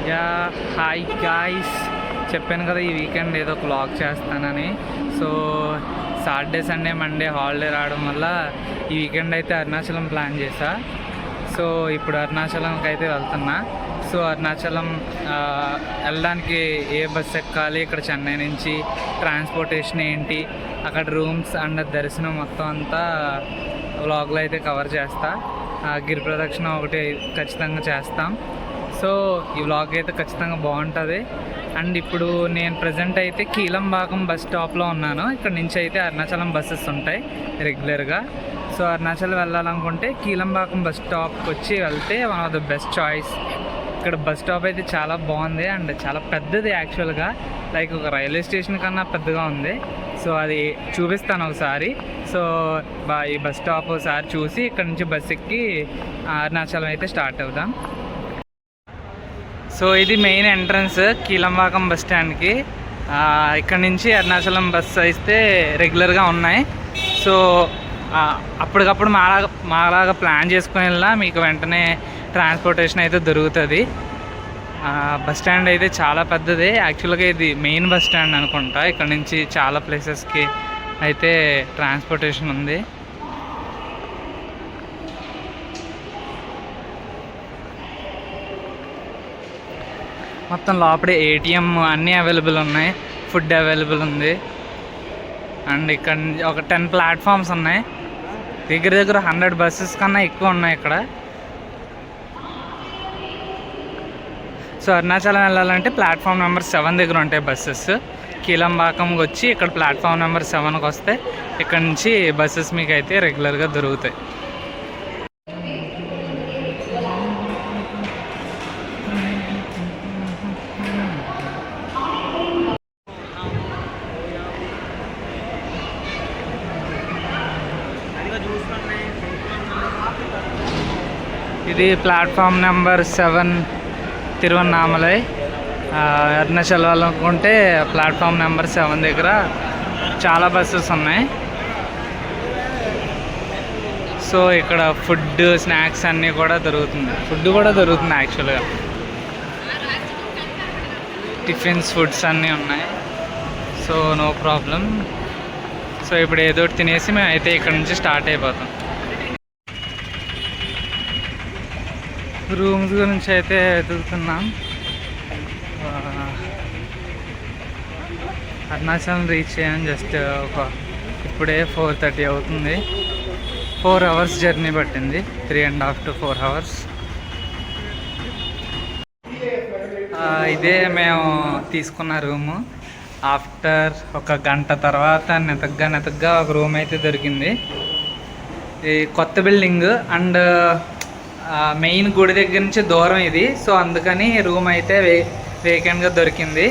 Yeah hi guys, చెప్పాను కదా ఈ వీకెండ్ ఏదో వ్లాగ్ చేస్తానని. So Saturday Sunday Monday holiday రావడం వల్ల ఈ వీకెండ్ అయితే అరుణాచలం ప్లాన్ చేశా. సో ఇప్పుడు అరుణాచలంకి అయితే వెళ్తున్నా. సో అరుణాచలం వెళ్ళడానికి ఏ బస్ ఎక్కాలి, ఇక్కడ చెన్నై నుంచి ట్రాన్స్పోర్టేషన్ ఏంటి, అక్కడ రూమ్స్ అండ్ దర్శనం మొత్తం అంతా వ్లాగ్లో అయితే కవర్ చేస్తా. గిరి ప్రదక్షిణ ఒకటి ఖచ్చితంగా చేస్తాం. సో ఈ వ్లాగ్ అయితే ఖచ్చితంగా బాగుంటుంది. అండ్ ఇప్పుడు నేను ప్రజెంట్ అయితే కీలంబాకం బస్ స్టాప్లో ఉన్నాను. ఇక్కడ నుంచి అయితే అరుణాచలం బస్సెస్ ఉంటాయి రెగ్యులర్గా. సో అరుణాచలం వెళ్ళాలనుకుంటే కీలంబాకం బస్ స్టాప్కి వచ్చి వెళ్తే one of the best choice. ఇక్కడ బస్ స్టాప్ అయితే చాలా బాగుంది అండ్ చాలా పెద్దది యాక్చువల్గా, లైక్ ఒక రైల్వే స్టేషన్ కన్నా పెద్దగా ఉంది. సో అది చూపిస్తాను ఒకసారి. సో ఈ బస్ స్టాప్ ఒకసారి చూసి ఇక్కడ నుంచి బస్ ఎక్కి అరుణాచలం అయితే స్టార్ట్ అవుదాం. సో ఇది మెయిన్ ఎంట్రన్స్ కీలంబాకం బస్ స్టాండ్కి. ఇక్కడ నుంచి అరుణాచలం బస్ అయితే రెగ్యులర్గా ఉన్నాయి. సో అప్పటికప్పుడు మాలాగా ప్లాన్ చేసుకుని వెళ్ళినా మీకు వెంటనే ట్రాన్స్పోర్టేషన్ అయితే దొరుకుతుంది. బస్ స్టాండ్ అయితే చాలా పెద్దది యాక్చువల్గా, ఇది మెయిన్ బస్ స్టాండ్ అనుకుంటా. ఇక్కడ నుంచి చాలా ప్లేసెస్కి అయితే ట్రాన్స్పోర్టేషన్ ఉంది. మొత్తం లోపలే ఏటీఎం అన్నీ అవైలబుల్ ఉన్నాయి, ఫుడ్ అవైలబుల్ ఉంది. అండ్ ఇక్కడ ఒక 10 ప్లాట్ఫామ్స్ ఉన్నాయి. దగ్గర 100 బస్సెస్ కన్నా ఎక్కువ ఉన్నాయి ఇక్కడ. సో అరుణాచలం వెళ్ళాలంటే ప్లాట్ఫామ్ నెంబర్ 7 దగ్గర ఉంటాయి బస్సెస్. కీలంబాకంకి వచ్చి ఇక్కడ ప్లాట్ఫామ్ నెంబర్ 7కి వస్తే ఇక్కడ నుంచి బస్సెస్ మీకు అయితే రెగ్యులర్గా దొరుకుతాయి. ఇది ప్లాట్ఫామ్ నెంబర్ 7 తిరువన్నామలై. అరుణాచలం అనుకుంటే ప్లాట్ఫామ్ నెంబర్ 7 దగ్గర చాలా బస్సెస్ ఉన్నాయి. సో ఇక్కడ ఫుడ్ స్నాక్స్ అన్నీ కూడా దొరుకుతుంది. ఫుడ్ కూడా దొరుకుతుంది యాక్చువల్గా, టిఫిన్స్ ఫుడ్స్ అన్నీ ఉన్నాయి. So no problem. సో ఇప్పుడు ఏదో తినేసి మేము అయితే ఇక్కడ నుంచి స్టార్ట్ అయిపోతాం. రూమ్స్ గురించి అయితే వెతుకుతున్నాం. అరుణాచలం రీచ్ అయ్యాను జస్ట్ ఇప్పుడే 4:30 అవుతుంది. 4 అవర్స్ జర్నీ పట్టింది, 3.5 to 4 hours. ఇదే మేము తీసుకున్న రూము. ఆఫ్టర్ ఒక గంట తర్వాత నెతగ్గా ఒక రూమ్ అయితే దొరికింది. ఇది కొత్త బిల్డింగ్ అండ్ మెయిన్ గుడి దగ్గర నుంచి దూరం ఇది. సో అందుకని రూమ్ అయితే వేకెంట్గా దొరికింది.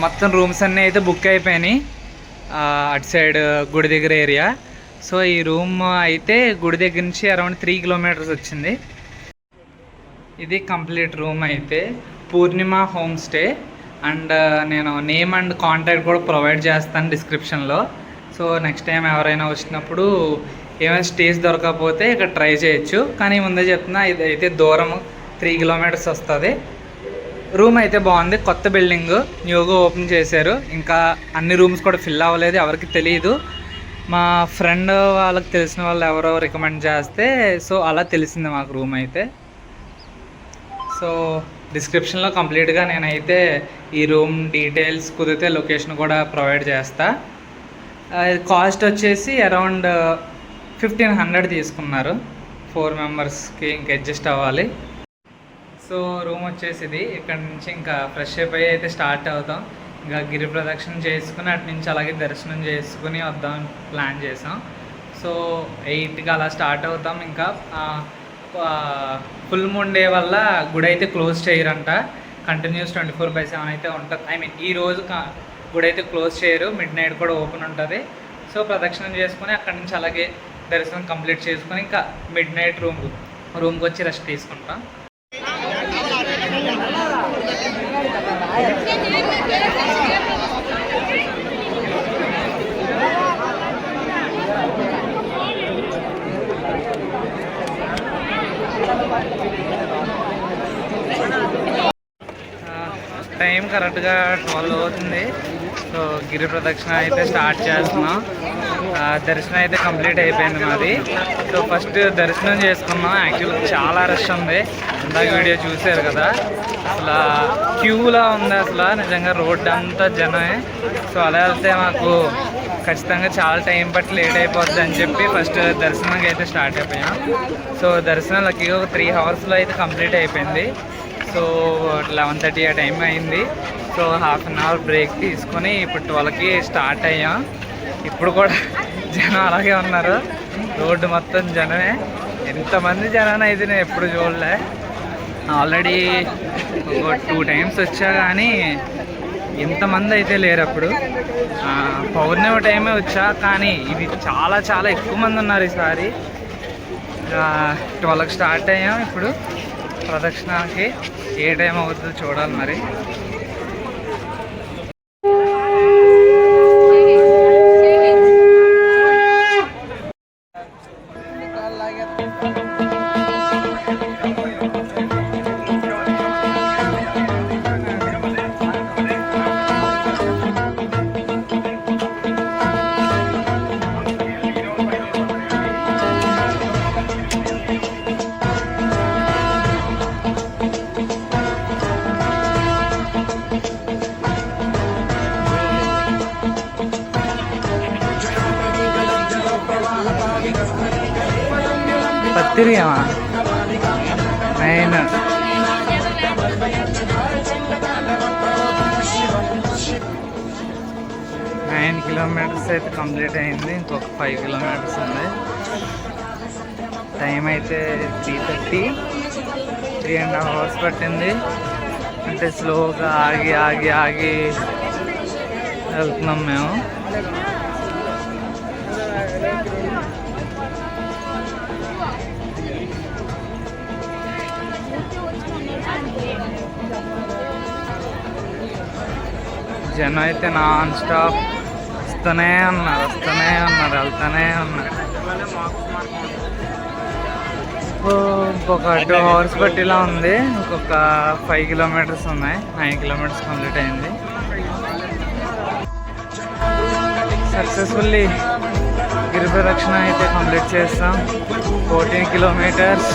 మొత్తం రూమ్స్ అన్నీ అయితే బుక్ అయిపోయినాయి అటు సైడ్ గుడి దగ్గర ఏరియా. సో ఈ రూమ్ అయితే గుడి దగ్గర నుంచి అరౌండ్ 3 kilometers వచ్చింది. ఇది కంప్లీట్ రూమ్ అయితే పూర్ణిమ హోమ్ స్టే. అండ్ నేను నేమ్ అండ్ కాంటాక్ట్ కూడా ప్రొవైడ్ చేస్తాను డిస్క్రిప్షన్లో. సో నెక్స్ట్ టైం ఎవరైనా వచ్చినప్పుడు ఏమైనా స్టేస్ దొరకకపోతే ఇక్కడ ట్రై చేయొచ్చు. కానీ ముందే చెప్తున్నా, ఇది అయితే దూరం 3 kilometers వస్తుంది. రూమ్ అయితే బాగుంది, కొత్త బిల్డింగ్ న్యూగా ఓపెన్ చేశారు. ఇంకా అన్ని రూమ్స్ కూడా ఫిల్ అవ్వలేదు, ఎవరికి తెలియదు. మా ఫ్రెండ్ వాళ్ళకి తెలిసిన వాళ్ళు ఎవరో రికమెండ్ చేస్తే సో అలా తెలిసింది మాకు రూమ్ అయితే. సో డిస్క్రిప్షన్లో కంప్లీట్గా నేనైతే ఈ రూమ్ డీటెయిల్స్ కుదిరితే లొకేషన్ కూడా ప్రొవైడ్ చేస్తా. కాస్ట్ వచ్చేసి అరౌండ్ 1,500 తీసుకున్నారు 4 మెంబర్స్కి. ఇంకా అడ్జస్ట్ అవ్వాలి. సో రూమ్ వచ్చేసి ఇది. ఇక్కడ నుంచి ఇంకా ఫ్రెష్ అయిపోయి అయితే స్టార్ట్ అవుతాం. ఇంకా గిరి ప్రదక్షిణ చేసుకుని అటు నుంచి అలాగే దర్శనం చేసుకుని వద్దాం ప్లాన్ చేసాం. సో 8కి అలా స్టార్ట్ అవుతాం. ఇంకా ఫుల్ మూన్ డే వల్ల గుడి అయితే క్లోజ్ చేయరంట, కంటిన్యూస్ 24/7 అయితే ఉంటుంది. ఈ రోజు గుడి అయితే క్లోజ్ చేయరు, midnight కూడా ఓపెన్ ఉంటుంది. సో ప్రదక్షిణం చేసుకుని అక్కడి నుంచి అలాగే దర్శనం కంప్లీట్ చేసుకుని ఇంకా midnight రూమ్కి వచ్చి రెస్ట్ తీసుకుంటాం. టైం కరెక్ట్గా 12 అవుతుంది. సో గిరి ప్రదక్షిణ అయితే స్టార్ట్ చేస్తున్నాం. దర్శనం అయితే కంప్లీట్ అయిపోయింది మాది. సో ఫస్ట్ దర్శనం చేసుకున్నాం. యాక్చువల్గా చాలా రష్ ఉంది, ఇందాక వీడియో చూసారు కదా. అసలు క్యూలా ఉంది, అసలు నిజంగా రోడ్డు అంతా జనమే. సో అలా వెళ్తే మాకు ఖచ్చితంగా చాలా టైం పట్టి లేట్ అయిపోద్ది అని చెప్పి ఫస్ట్ దర్శనంకి అయితే స్టార్ట్ అయిపోయాం. సో దర్శనం లక్కీగా ఒక 3 అవర్స్లో అయితే కంప్లీట్ అయిపోయింది. సో 11:30 ఆ టైం అయింది. So half an hour break తీసుకొని ఇప్పుడు 12కి స్టార్ట్ అయ్యాం. ఇప్పుడు కూడా జనం అలాగే ఉన్నారు, రోడ్డు మొత్తం జనమే. ఎంతమంది జనాన్ని అయితే నేను ఎప్పుడు చూడలే. ఆల్రెడీ ఒక 2 టైమ్స్ వచ్చా కానీ ఎంతమంది అయితే లేరు. అప్పుడు పౌర్ణమి టైమే వచ్చా, కానీ ఇది చాలా చాలా ఎక్కువ మంది ఉన్నారు ఈసారి. 12కి స్టార్ట్ అయ్యాం. ఇప్పుడు ప్రదక్షిణకి ఏ టైం అవుతుందో చూడాలి మరి. పత్తిరియామా 9 కిలోమీటర్స్ అయితే కంప్లీట్ అయింది. ఇంకొక 5 కిలోమీటర్స్ ఉంది. టైం అయితే 3:30, 3.5 అవర్స్ పట్టింది. అంటే స్లోగా ఆగి ఆగి ఆగి వెళ్తున్నాం మేము. జనం అయితే నాన్ స్టాప్ వస్తూనే ఉన్నారు, వెళ్తూనే ఉన్నారు. ఇంకొక 2 అవర్స్ బట్టిలా ఉంది. ఇంకొక 5 కిలోమీటర్స్ ఉన్నాయి. 9 కిలోమీటర్స్ కంప్లీట్ అయింది. సక్సెస్ఫుల్లీ గిరి ప్రదక్షిణ అయితే కంప్లీట్ చేస్తాం. 14 కిలోమీటర్స్.